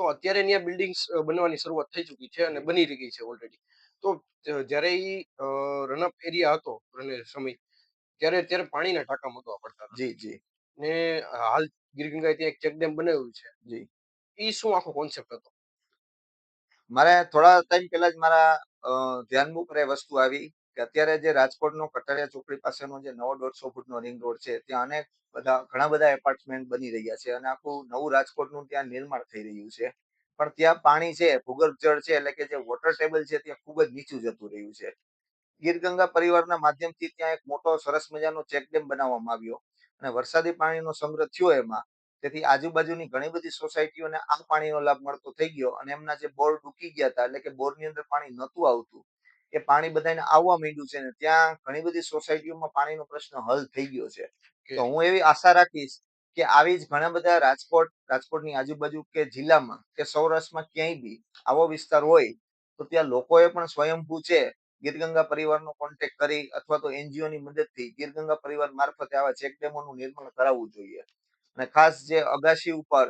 તો અત્યારે ત્યાં બિલ્ડિંગ્સ બનવાની શરૂઆત થઈ ચૂકી છે અને બની રહી છે ઓલરેડી. તો જ્યારે ઈ રનઅપ એરિયા હતો અને સમય ત્યારે પાણીના ટાંકા મૂકવા પડતા હતા. જી, જી, ને હાલ ગીરગંગાએ ત્યાં એક ચેકડેમ બનાવ્યું છે. જી. ઈ શું આખો કોન્સેપ્ટ હતો? મારે થોડા ટાઈમ પહેલા જ મારા ધ્યાનમાં ઉપર એ વસ્તુ આવી કે અત્યારે જે રાજકોટનો કટારિયા ચોકડી પાસેનો જે નવો 150 ફૂટનો રિંગ રોડ છે ત્યાં ઘણા બધા એપાર્ટમેન્ટ બની રહ્યા છે અને આખું નવું રાજકોટનું ત્યાં નિર્માણ થઈ રહ્યું છે. પણ ત્યાં પાણી છે, ભૂગર્ભ જળ છે, એટલે કે જે વોટર ટેબલ છે ત્યાં ખૂબ જ નીચું જતું રહ્યું છે. ગીર ગંગા પરિવારના માધ્યમથી ત્યાં એક મોટો સરસ મજાનો ચેકડેમ બનાવવામાં આવ્યો અને વરસાદી પાણીનો સંગ્રહ થયો એમાં. તેથી આજુબાજુની ઘણી બધી સોસાયટીઓને આ પાણીનો લાભ મળતો થઈ ગયો અને એમના જે બોર ડૂકી ગયા હતા, એટલે કે બોરની અંદર પાણી નહોતું આવતું, એ પાણી બધાને આવવા માંડ્યું છે ને ત્યાં ઘણી બધી સોસાયટીઓમાં પાણીનો પ્રશ્ન હલ થઈ ગયો છે. કે તો હું એવી આશા રાખીશ કે આવી જ ઘણા બધા રાજકોટની આજુબાજુ કે જિલ્લામાં કે સૌરાષ્ટ્રમાં ક્યાંય બી આવો વિસ્તાર હોય તો ત્યાં લોકોએ પણ સ્વયંભૂ છે ગીરગંગા પરિવારનો કોન્ટેક્ટ કરી અથવા તો એનજીઓની મદદથી ગીરગંગા પરિવાર મારફતે આવા ચેકડેમોનું નિર્માણ કરાવવું જોઈએ. અને ખાસ જે અગાશી ઉપર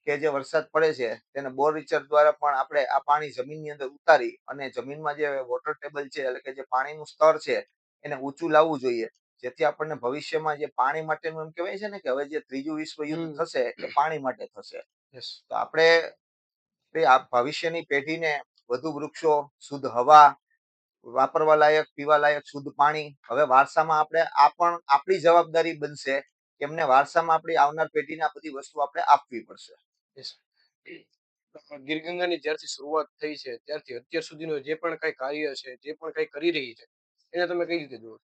કે જે વરસાદ પડે છે તેને બોર રિચાર્જ દ્વારા પણ આપણે આ પાણી જમીનની અંદર ઉતારી અને જમીનમાં જે વોટર ટેબલ છે, એટલે કે જે પાણીનું સ્તર છે એને ઊંચું લાવવું જોઈએ, જેથી આપણને ભવિષ્યમાં જે પાણી માટેનું એમ કહેવાય છે ને કે હવે જે ત્રીજું વિશ્વ યુદ્ધ થશે એ પાણી માટે થશે. યસ. તો આપણે આ ભવિષ્યની પેઢીને વધુ વૃક્ષો, શુદ્ધ હવા, વાપરવા લાયક, પીવા લાયક શુદ્ધ પાણી હવે વારસામાં આપણે આ પણ આપણી જવાબદારી બનશે કે એમને વારસામાં આપણી આવનાર પેઢીને આ બધી વસ્તુ આપણે આપવી પડશે. યસ. ગીર ગંગાની જ્યારથી શરૂઆત થઈ છે ત્યારથી અત્યાર સુધીનો જે પણ કઈ કાર્ય છે, જે પણ કઈ કરી રહી છે, એને તમે કઈ રીતે જુઓ છો?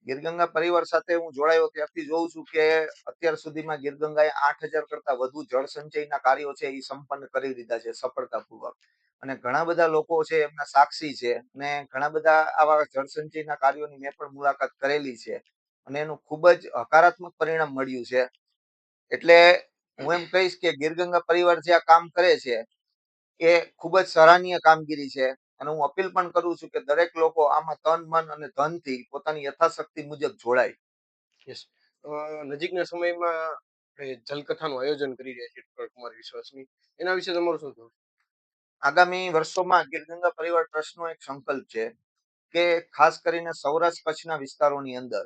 ગીરગંગા પરિવાર સાથે હું જોડાયો ત્યારથી જોઉં છું કે અત્યાર સુધીમાં ગીરગંગાએ 8,000 કરતા વધુ જળ સંચયના કાર્યો છે એ સંપન્ન કરી દીધા છે સફળતાપૂર્વક. અને ઘણા બધા લોકો છે એમના સાક્ષી છે અને ઘણા બધા આવા જળ સંચયના કાર્યોની મેં પણ મુલાકાત કરેલી છે અને એનું ખૂબ જ હકારાત્મક પરિણામ મળ્યું છે. એટલે હું એમ કહીશ કે ગીરગંગા પરિવાર જે આ કામ કરે છે એ ખૂબ જ સરાહનીય કામગીરી છે અને હું અપીલ પણ કરું છું કે દરેક લોકો આમાં તન, મન અને ધનથી પોતાની યથાશક્તિ મુજબ જોડાય. યસ. નજીકના સમયમાં આપણે જલકથાનું આયોજન કરી રહ્યા છીએ ડોક્ટર કુમાર વિશ્વાસની. એના વિશે તમારું શું કહેવું? આગામી વર્ષોમાં ગીરગંગા પરિવાર ટ્રસ્ટનો એક સંકલ્પ છે કે ખાસ કરીને સૌરાષ્ટ્ર કચ્છના વિસ્તારોની અંદર,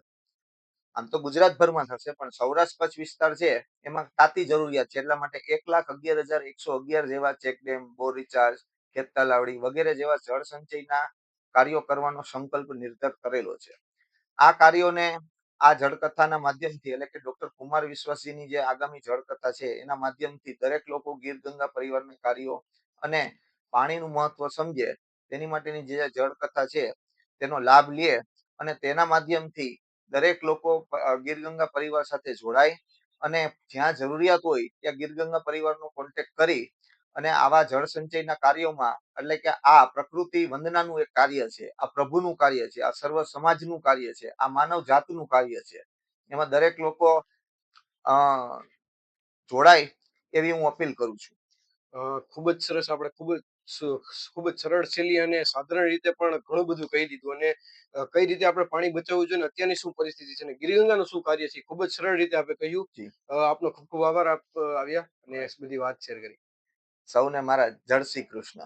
આમ તો ગુજરાતભરમાં થશે પણ સૌરાષ્ટ્ર કચ્છ વિસ્તાર છે એમાં તાતી જરૂરિયાત છે, એટલા માટે 1,11,111 જેવા ચેકડેમ, બોર રિચાર્જ, ખેત તલાવડી વગેરે જેવા જળ સંચયના કાર્યો કરવાનો સંકલ્પ નિર્ધાર કરેલો છે. આ કાર્યોને આ જળકથાના માધ્યમથી, એટલે કે ડોક્ટર કુમાર વિશ્વાસજીની જે આગામી જળકથા છે એના માધ્યમથી દરેક લોકો ગીર ગંગા પરિવારના કાર્યો અને પાણીનું મહત્વ સમજે તેની માટેની જે જળકથા છે તેનો લાભ લે અને તેના માધ્યમથી દરેક લોકો ગીર ગંગા પરિવાર સાથે જોડાય અને જ્યાં જરૂરિયાત હોય ત્યાં ગીર ગંગા પરિવારનો કોન્ટેક્ટ કરી અને આવા જળ સંચયના કાર્યોમાં, એટલે કે આ પ્રકૃતિ વંદનાનું એક કાર્ય છે, આ પ્રભુનું કાર્ય છે, આ સર્વ સમાજનું કાર્ય છે, આ માનવ જાતનું કાર્ય છે, એમાં દરેક લોકો અ જોડાય એવી હું અપીલ કરું છું. ખૂબ જ સરસ. આપણે ખૂબ જ સરળ શૈલી અને સાધારણ રીતે પણ ઘણું બધું કહી દીધું અને કઈ રીતે આપણે પાણી બચાવવું જોઈએ અને અત્યારની શું પરિસ્થિતિ છે અને ગિરગંગાનું શું કાર્ય છે ખૂબ જ સરળ રીતે આપણે કહ્યું. જી, આપનો ખૂબ ખૂબ આભાર. આપ આવ્યા અને બધી વાત શેર કરી. સૌને મારા જય શ્રી કૃષ્ણ.